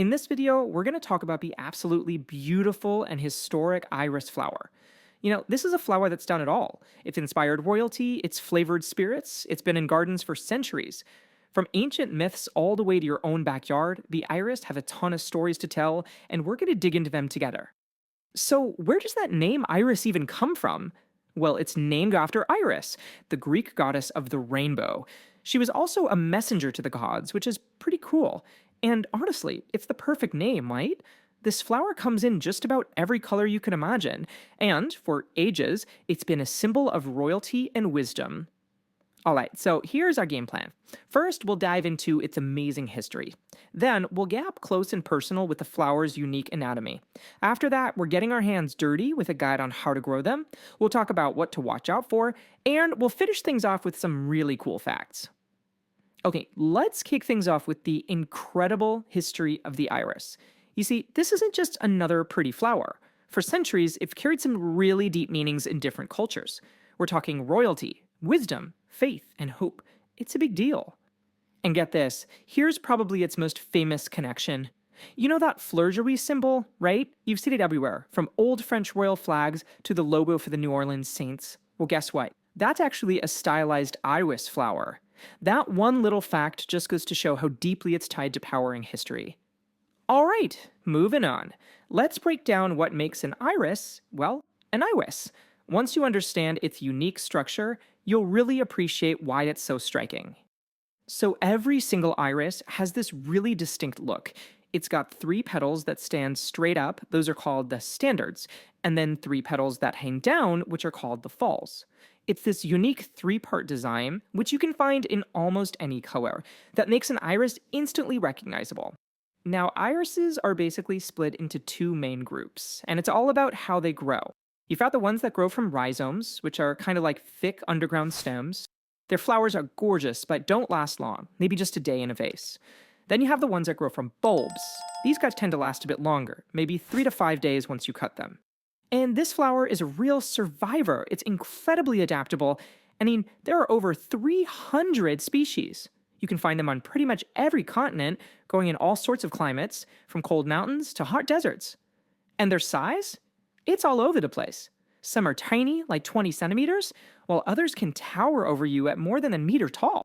In this video, we're going to talk about the absolutely beautiful and historic iris flower. This is a flower that's done it all. It's inspired royalty, it's flavored spirits, it's been in gardens for centuries. From ancient myths all the way to your own backyard, the iris have a ton of stories to tell, and we're going to dig into them together. So, where does that name Iris even come from? Well, it's named after Iris, the Greek goddess of the rainbow. She was also a messenger to the gods, which is pretty cool. And honestly, it's the perfect name, right? This flower comes in just about every color you can imagine, and for ages, it's been a symbol of royalty and wisdom. Alright, so here's our game plan. First, we'll dive into its amazing history. Then, we'll get up close and personal with the flower's unique anatomy. After that, we're getting our hands dirty with a guide on how to grow them. We'll talk about what to watch out for, and we'll finish things off with some really cool facts. Okay, let's kick things off with the incredible history of the iris. You see, this isn't just another pretty flower. For centuries, it's carried some really deep meanings in different cultures. We're talking royalty, wisdom, faith, and hope. It's a big deal. And get this, here's probably its most famous connection. You know that fleur-de-lis symbol, right? You've seen it everywhere, from old French royal flags to the logo for the New Orleans Saints. Well, guess what? That's actually a stylized iris flower. That one little fact just goes to show how deeply it's tied to power and history. Alright, moving on. Let's break down what makes an iris, well, an iris. Once you understand its unique structure, you'll really appreciate why it's so striking. So every single iris has this really distinct look. It's got 3 petals that stand straight up, those are called the standards, and then 3 petals that hang down, which are called the falls. It's this unique 3-part design, which you can find in almost any color, that makes an iris instantly recognizable. Now, irises are basically split into 2 main groups, and it's all about how they grow. You've got the ones that grow from rhizomes, which are kind of like thick underground stems. Their flowers are gorgeous, but don't last long, maybe just a day in a vase. Then you have the ones that grow from bulbs. These guys tend to last a bit longer, maybe 3 to 5 days once you cut them. And this flower is a real survivor. It's incredibly adaptable. There are over 300 species. You can find them on pretty much every continent, going in all sorts of climates, from cold mountains to hot deserts. And their size? It's all over the place. Some are tiny, like 20 centimeters, while others can tower over you at more than a meter tall.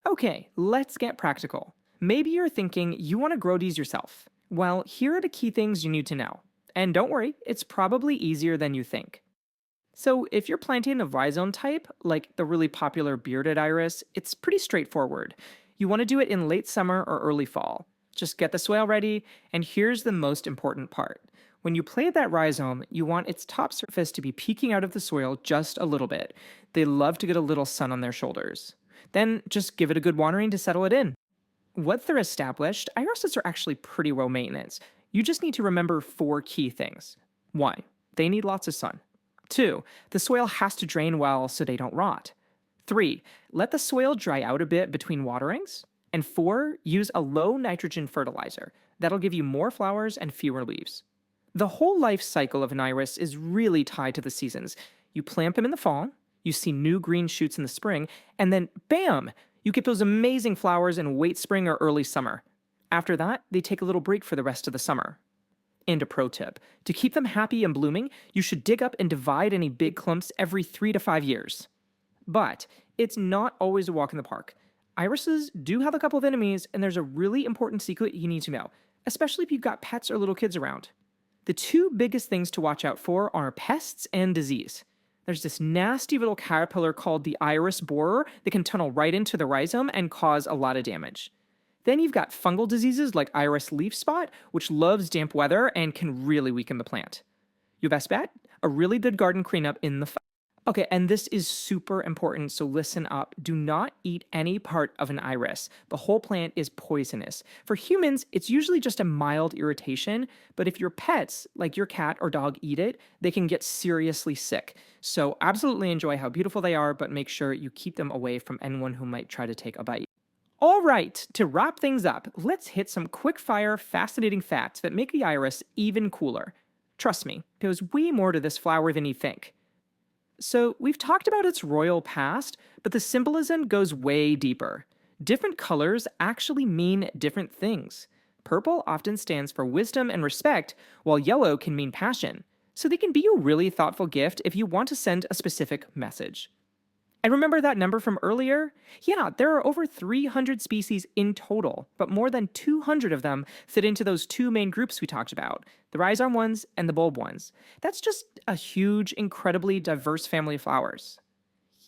Okay, let's get practical. Maybe you're thinking you want to grow these yourself. Well, here are the key things you need to know. And don't worry, it's probably easier than you think. So if you're planting a rhizome type, like the really popular bearded iris, it's pretty straightforward. You want to do it in late summer or early fall. Just get the soil ready, and here's the most important part. When you plant that rhizome, you want its top surface to be peeking out of the soil just a little bit. They love to get a little sun on their shoulders. Then just give it a good watering to settle it in. Once they're established, irises are actually pretty low maintenance. You just need to remember 4 key things. 1. They need lots of sun. 2. The soil has to drain well so they don't rot. 3. Let the soil dry out a bit between waterings. And 4. Use a low nitrogen fertilizer. That'll give you more flowers and fewer leaves. The whole life cycle of an iris is really tied to the seasons. You plant them in the fall, you see new green shoots in the spring, and then bam! You get those amazing flowers in late spring or early summer. After that, they take a little break for the rest of the summer. And a pro tip, to keep them happy and blooming, you should dig up and divide any big clumps every 3 to 5 years. But it's not always a walk in the park. Irises do have a couple of enemies, and there's a really important secret you need to know, especially if you've got pets or little kids around. The 2 biggest things to watch out for are pests and disease. There's this nasty little caterpillar called the iris borer that can tunnel right into the rhizome and cause a lot of damage. Then you've got fungal diseases like iris leaf spot, which loves damp weather and can really weaken the plant. Your best bet? A really good garden cleanup in the fall. Okay, and this is super important, so listen up. Do not eat any part of an iris. The whole plant is poisonous. For humans, it's usually just a mild irritation, but if your pets, like your cat or dog, eat it, they can get seriously sick. So absolutely enjoy how beautiful they are, but make sure you keep them away from anyone who might try to take a bite. Alright, to wrap things up, let's hit some quick-fire, fascinating facts that make the iris even cooler. Trust me, there's way more to this flower than you think. So, we've talked about its royal past, but the symbolism goes way deeper. Different colors actually mean different things. Purple often stands for wisdom and respect, while yellow can mean passion. So they can be a really thoughtful gift if you want to send a specific message. And remember that number from earlier? Yeah, there are over 300 species in total, but more than 200 of them fit into those two main groups we talked about, the rhizome ones and the bulb ones. That's just a huge, incredibly diverse family of flowers.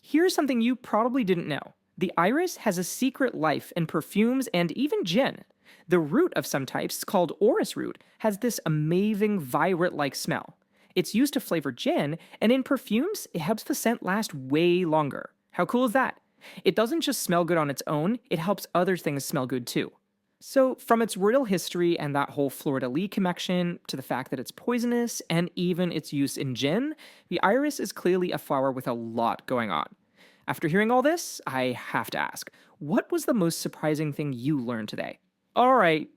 Here's something you probably didn't know. The iris has a secret life in perfumes and even gin. The root of some types, called orris root, has this amazing violet-like smell. It's used to flavor gin, and in perfumes, it helps the scent last way longer. How cool is that? It doesn't just smell good on its own, it helps other things smell good too. So, from its royal history and that whole fleur-de-lis connection, to the fact that it's poisonous, and even its use in gin, the iris is clearly a flower with a lot going on. After hearing all this, I have to ask, what was the most surprising thing you learned today? Alright,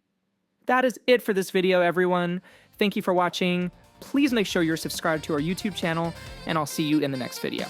that is it for this video, everyone. Thank you for watching. Please make sure you're subscribed to our YouTube channel, and I'll see you in the next video.